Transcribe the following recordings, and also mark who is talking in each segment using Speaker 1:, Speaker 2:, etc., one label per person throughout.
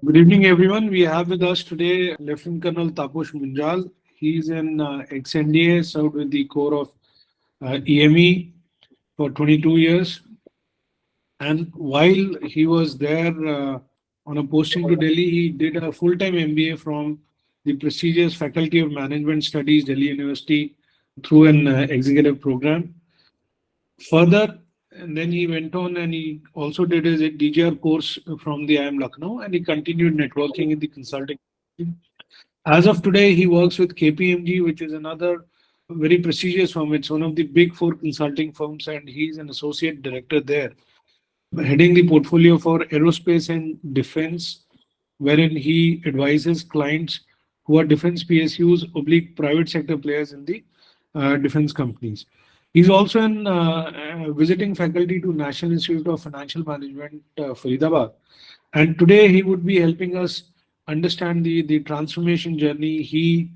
Speaker 1: Good evening, everyone. We have with us today Lieutenant Colonel Taposh Munjal. He's an ex-NDA, served with the Corps of EME for 22 years. And while he was there on a posting to Delhi, he did a full-time MBA from the prestigious Faculty of Management Studies, Delhi University, through an executive program. Further, and then he went on and he also did his DGR course from the IIM Lucknow, and he continued networking in the consulting. As of today, he works with KPMG, which is another very prestigious firm. It's one of the big four consulting firms, and he's an associate director there, heading the portfolio for aerospace and defense, wherein he advises clients who are defense PSUs oblique private sector players in the defense companies. He's also an visiting faculty to National Institute of Financial Management, Faridabad. And today he would be helping us understand the transformation journey he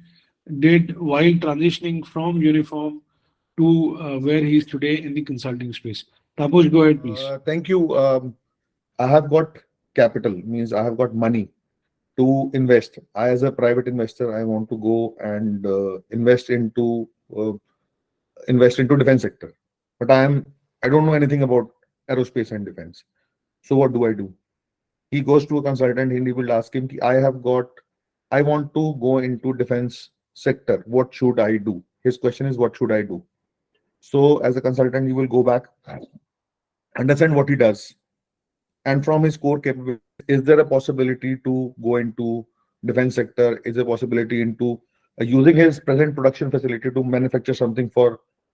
Speaker 1: did while transitioning from uniform to where he is today in the consulting space. Taposh, go ahead, please.
Speaker 2: Thank you. I have got capital, means I have got money to invest. I, as a private investor, I want to go and invest into defense sector. But I don't know anything about aerospace and defense. So what do? He goes to a consultant and he will ask him, I want to go into defense sector. What should I do? His question is, what should I do? So as a consultant, you will go back, understand what he does. And from his core capability, is there a possibility to go into defense sector? Is there a possibility into using his present production facility to manufacture something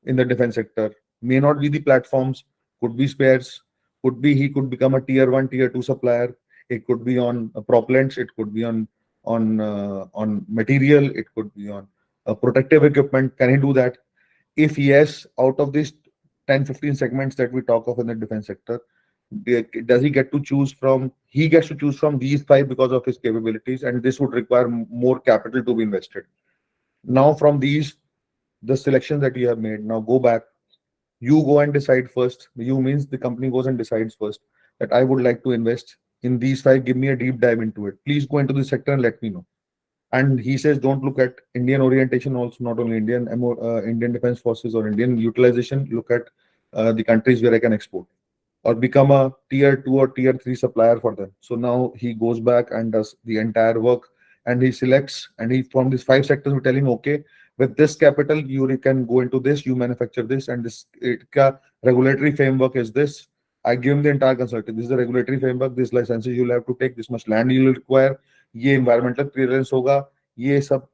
Speaker 2: in the defense sector? May not be the platforms, could be spares, could be he could become a tier 1, tier 2 supplier. It could be on propellants, it could be on material, it could be on protective equipment. Can he do that? If yes, out of these 10-15 segments that we talk of in the defense sector, does he get to choose from? He gets to choose from these 5 because of his capabilities, and this would require more capital to be invested. Now from these, the selection that you have made, now go back, you go and decide first. You means the company goes and decides first that I would like to invest in these 5, give me a deep dive into it. Please go into the sector and let me know. And he says, don't look at Indian orientation also, not only Indian Defense Forces or Indian utilization, look at the countries where I can export or become a tier 2 or tier 3 supplier for them. So now he goes back and does the entire work, and he selects, and he from these 5 sectors we tell him, okay, with this capital you can go into this, you manufacture this, and this regulatory framework is this. I give him the entire consulting. This is the regulatory framework, this licenses you'll have to take, this much land you'll require, ये environmental clearance होगा, ये सब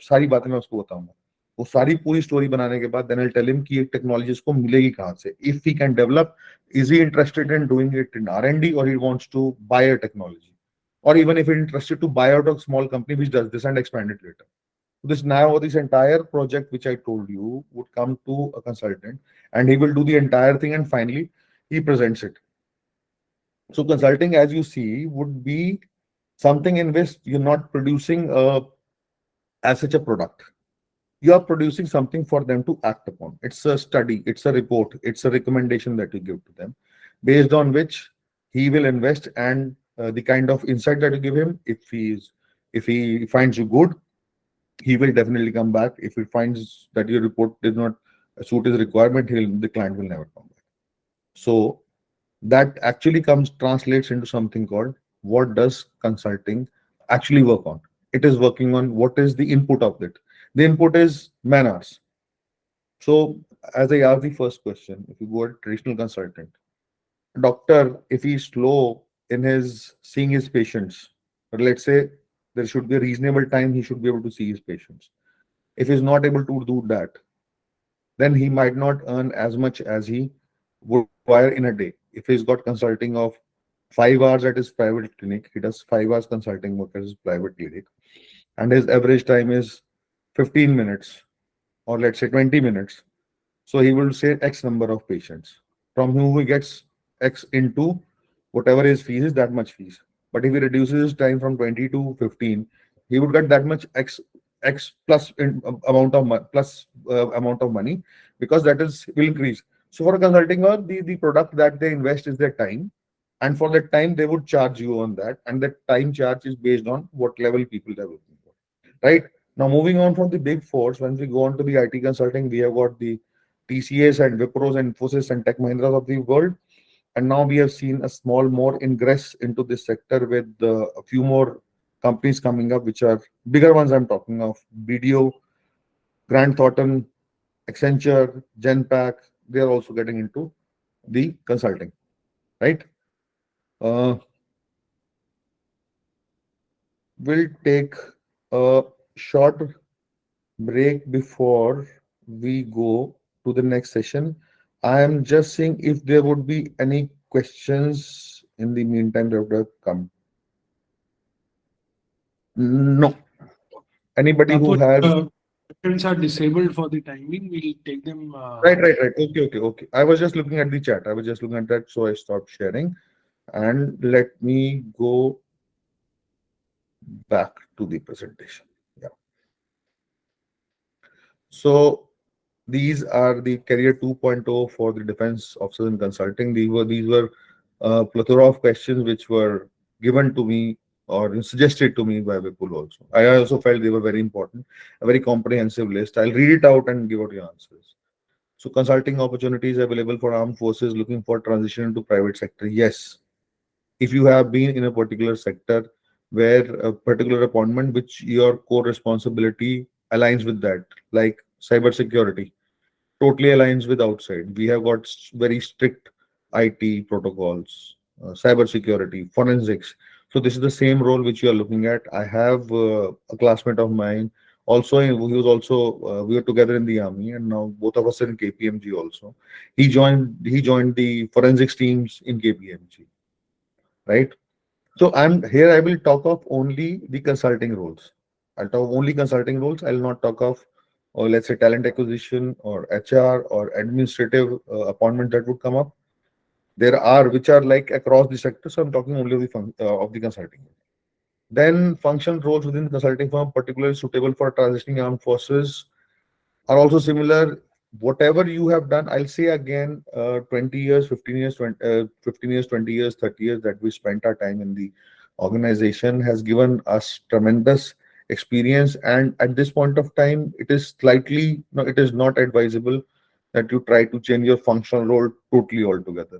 Speaker 2: सारी बातें मैं उसको बताऊंगा. वो सारी पूरी स्टोरी बनाने के बाद then I'll tell him कि ये टेक्नोलॉजी उसको मिलेगी कहाँ से. If he can develop, is he interested in doing it in R&D, or he wants to buy a technology, or even if he's interested to buy out a small company which does this and expand it later. This entire project which I told you would come to a consultant, and he will do the entire thing, and finally he presents it. So consulting, as you see, would be something in which you're not producing as such a product. You are producing something for them to act upon. It's a study, it's a report, it's a recommendation that you give to them, based on which he will invest, and the kind of insight that you give him, if he finds you good, he will definitely come back. If he finds that your report did not suit his requirement, the client will never come back. So that actually translates into something called, what does consulting actually work on? It is working on what is the input of it. The input is man hours. So as I asked the first question, if you go a traditional consultant, doctor, if he's slow in his seeing his patients, let's say there should be a reasonable time he should be able to see his patients. If he's not able to do that, then he might not earn as much as he would require in a day. If he's got consulting of 5 hours at his private clinic, he does 5 hours consulting work at his private clinic, and his average time is 15 minutes, or let's say 20 minutes. So he will say X number of patients, from whom he gets X into whatever his fees is, that much fees. But if he reduces his time from 20 to 15, he would get that much X plus amount of money, because that will increase. So for a consulting work, the product that they invest is their time, and for that time they would charge you on that, and that time charge is based on what level people are looking for, right? Now moving on from the big fours, when we go on to the IT consulting, we have got the TCS and Wipros and Infosys and Tech Mahindra of the world, and now we have seen a small more ingress into this sector with a few more companies coming up, which are bigger ones. I'm talking of BDO, Grant Thornton, Accenture, Genpact. They are also getting into the consulting, right? uh, we'll take a short break before we go to the next session. I am just seeing if there would be any questions in the meantime that would have come. No. Anybody who
Speaker 1: Taposh,
Speaker 2: has.
Speaker 1: questions are disabled for the timing. We'll take them.
Speaker 2: Right. Okay. I was just looking at the chat. I was just looking at that, so I stopped sharing. And let me go back to the presentation. Yeah. So these are the career 2.0 for the defense officers in consulting. These were a plethora of questions which were given to me or suggested to me by Vipul also. I also felt they were very important, a very comprehensive list. I'll read it out and give out your answers. So consulting opportunities available for armed forces looking for transition into private sector. Yes, if you have been in a particular sector where a particular appointment which your core responsibility aligns with that, like cyber security totally aligns with outside. We have got very strict IT protocols, cyber security, forensics. So this is the same role which you are looking at. I have a classmate of mine. Also, he was also we were together in the army, and now both of us are in KPMG. Also, he joined the forensics teams in KPMG, right? So I'm here. I will talk of only the consulting roles. I'll talk only consulting roles. I'll not talk of, or let's say, talent acquisition or HR or administrative appointment that would come up. There are which are like across the sector. So I'm talking only of of the consulting. Then function roles within the consulting firm, particularly suitable for transitioning armed forces, are also similar. Whatever you have done, I'll say again, 20 years, 15 years, 15 years, 20 years, 30 years that we spent our time in the organization has given us tremendous experience. And at this point of time, it is slightly, no, it is not advisable that you try to change your functional role totally altogether.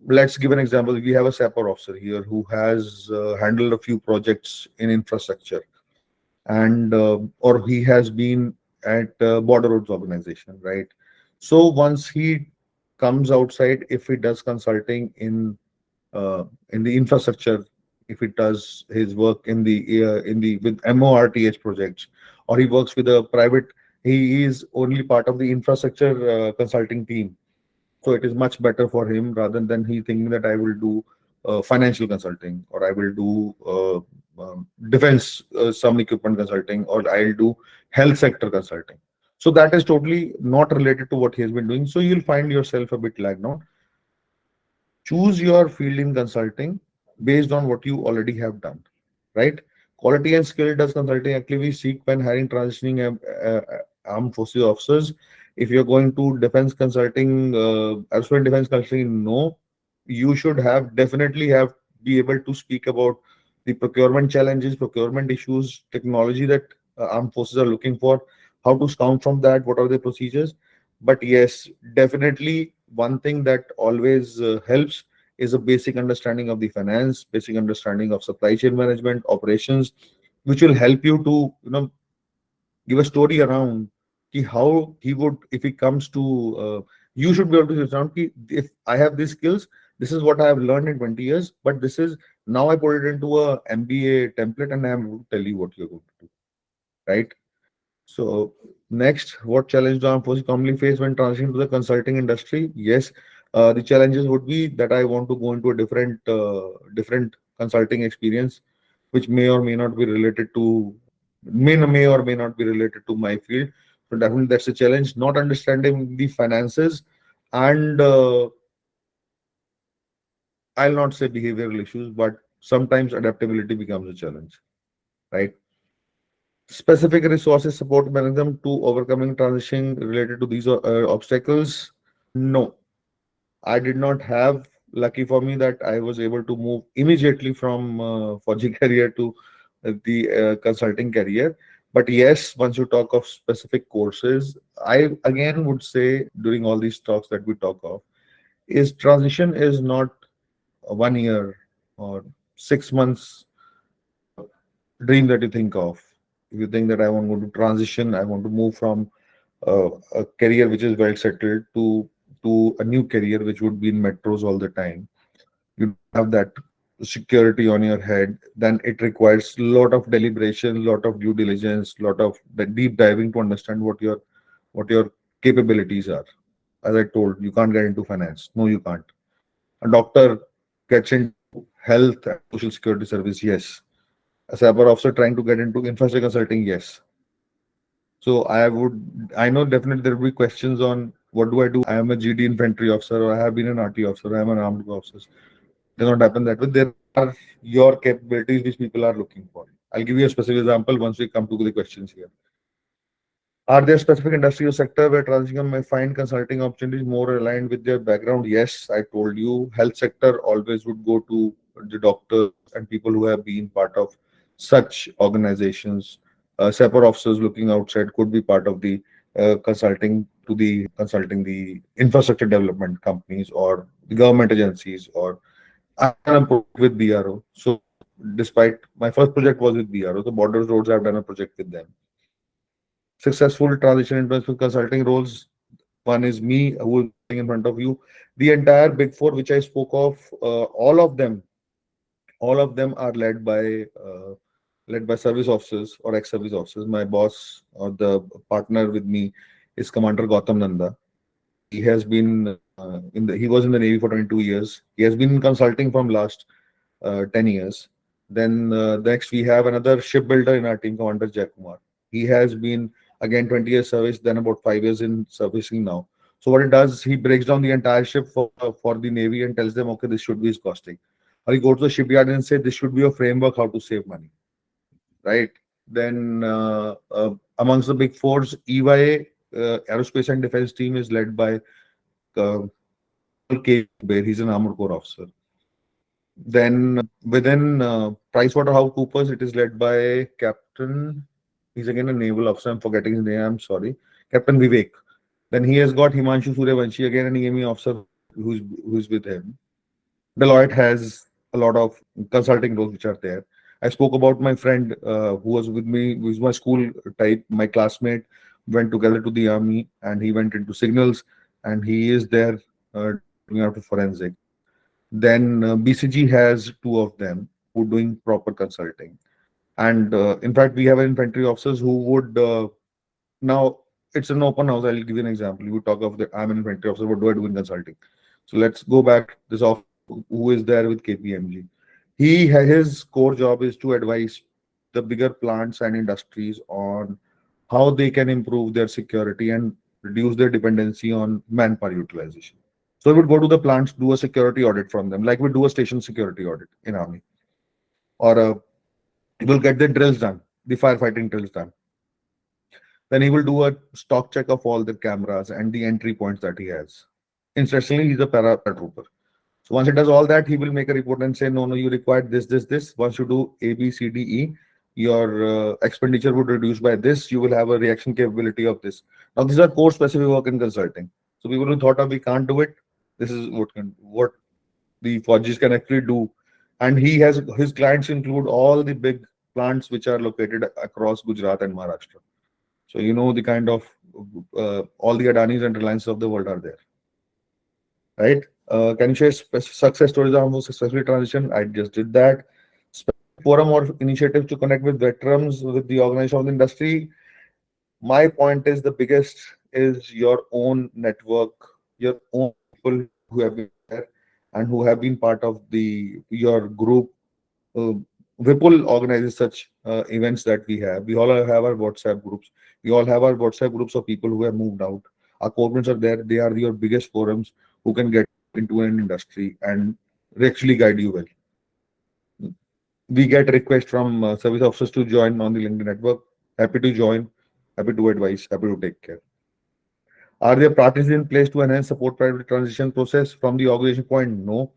Speaker 2: Let's give an example. We have a sapper officer here who has handled a few projects in infrastructure, and or he has been at border roads organization, right? So once he comes outside, if he does consulting in the infrastructure, if he does his work in the with MORTH projects, or he works with a private, he is only part of the infrastructure consulting team. So it is much better for him rather than he thinking that I will do financial consulting, or I will do defense some equipment consulting, or I'll do health sector consulting. So that is totally not related to what he has been doing. So you'll find yourself a bit lagged now. Choose your field in consulting based on what you already have done, right? Quality and skill does consulting actively seek when hiring transitioning armed forces officers. If you're going to defense consulting, aerospace defense consulting, no, you should have definitely have be able to speak about the procurement challenges, procurement issues, technology that armed forces are looking for, how to scout from that, what are the procedures. But yes, definitely one thing that always helps is a basic understanding of the finance, basic understanding of supply chain management, operations, which will help you to give a story around how he would, if it comes to you should be able to say, if I have these skills, this is what I have learned in 20 years, but this is now I put it into a MBA template and I am going to tell you what you're going to do, right? So next, what challenge do armed forces commonly face when transitioning to the consulting industry? Yes, the challenges would be that I want to go into a different consulting experience, which may or may not be related to may or may not be related to my field. So definitely that's a challenge. Not understanding the finances, and I'll not say behavioral issues, but sometimes adaptability becomes a challenge, right? Specific resources support mechanism to overcoming transition related to these obstacles. No, I did not have lucky for me that I was able to move immediately from Fauji career to the consulting career. But yes, once you talk of specific courses, I again would say during all these talks that we talk of, is transition is not a 1 year or 6 months dream that you think of. If you think that I want to transition, I want to move from a career which is well settled to a new career which would be in metros all the time, you don't have that security on your head, then it requires a lot of deliberation, lot of due diligence, lot of the deep diving to understand what your capabilities are. As I told, you can't get into finance. No, you can't. A doctor gets into health and social security service, yes. A cyber officer trying to get into infrastructure consulting, yes. So I know definitely there will be questions on what do I do? I am a GD infantry officer, or I have been an RT officer, I am an armed officer. Does not happen that way. There are your capabilities which people are looking for. I'll give you a specific example once we come to the questions here. Are there specific industry or sector where transition may find consulting opportunities more aligned with their background? Yes, I told you, health sector always would go to the doctors and people who have been part of such organizations. Separate officers looking outside could be part of the consulting the infrastructure development companies or the government agencies, or I've done a project with BRO. So despite my first project was with BRO, the Borders Roads, I've done a project with them. Successful transition in terms of consulting roles. One is me, who is sitting in front of you. The entire Big Four, which I spoke of, all of them are led by service officers or ex-service officers. My boss or the partner with me is Commander Gautam Nanda. He has been he was in the Navy for 22 years. He has been in consulting from last 10 years. Then next we have another shipbuilder in our team, Commander Jayakumar. He has been again 20 years service, then about 5 years in servicing now. So what it does, he breaks down the entire ship for the Navy and tells them, okay, this should be his costing. Or he goes to the shipyard and say, this should be a framework how to save money, right? Then amongst the big fours, EYA, Aerospace and Defense team is led by uh, K. Bear. He's an armored corps officer. Then within PricewaterhouseCoopers, it is led by Captain. He's again a naval officer. I'm forgetting his name. I'm sorry, Captain Vivek. Then he has got Himanshu Suryavanshi, again an EME officer who's with him. Deloitte has a lot of consulting roles which are there. I spoke about my friend who was with me, who is my school type, my classmate, went together to the army and he went into signals and he is there doing out of forensic. Then BCG has two of them who doing proper consulting. And in fact, we have infantry officers who would now it's an open house. I'll give you an example. You talk of the I'm an infantry officer. What do I do in consulting? So let's go back. This officer who is there with KPMG. His core job is to advise the bigger plants and industries on how they can improve their security and reduce their dependency on manpower utilization. So we would go to the plants, do a security audit from them, like we do a station security audit in army, or he will get the drills done, the firefighting drills done. Then he will do a stock check of all the cameras and the entry points that he has. Interestingly, he's a paratrooper. So once he does all that, he will make a report and say, no, no, you required this, this, this. Once you do A, B, C, D, E, your expenditure would reduce by this. You will have a reaction capability of this. Now, these are core specific work in consulting. So people who thought of we can't do it, this is what the Fauji's can actually do. And he has his clients include all the big plants which are located across Gujarat and Maharashtra. So you know the kind of all the Adanis and Reliance of the world are there, right? Can you share success stories of how successfully transition? I just did that. Forum or initiatives to connect with veterans with the organization of the industry. My point is the biggest is your own network, your own people who have been there and who have been part of your group. Uh, Vipul organizes such events that we have. We all have our WhatsApp groups. We all have our WhatsApp groups of people who have moved out. Our corporates are there. They are your biggest forums who can get into an industry and actually guide you well. We get requests from service officers to join on the LinkedIn network. Happy to join. Happy to advise. Happy to take care. Are there practices in place to enhance support private transition process from the organization point? No.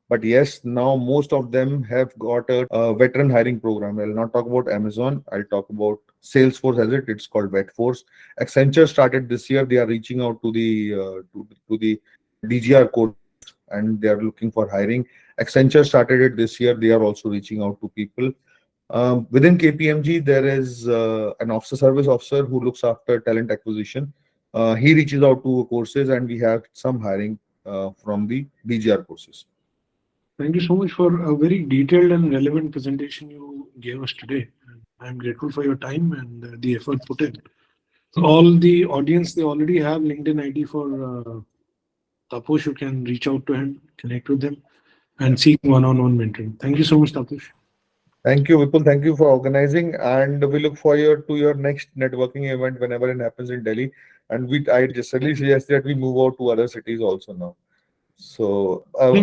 Speaker 2: But yes, now most of them have got a veteran hiring program. I'll not talk about Amazon. I'll talk about Salesforce has it. It's called VetForce. Accenture started this year. They are reaching out to the DGR courses and they are looking for hiring. Accenture started it this year. They are also reaching out to people. Within KPMG, there is an officer service officer who looks after talent acquisition. He reaches out to courses, and we have some hiring from the DGR courses.
Speaker 1: Thank you so much for a very detailed and relevant presentation you gave us today. I'm grateful for your time and the effort put in. All the audience, they already have LinkedIn ID for Taposh. You can reach out to him, connect with them, and seek one-on-one mentoring. Thank you so much, Taposh.
Speaker 2: Thank you, Vipul. Thank you for organizing, and we look forward to your next networking event whenever it happens in Delhi. And I just really suggest that we move out to other cities also now. So a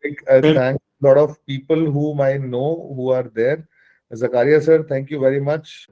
Speaker 2: big
Speaker 1: Well,
Speaker 2: thank a lot of people whom I know who are there. Zakaria sir, thank you very much.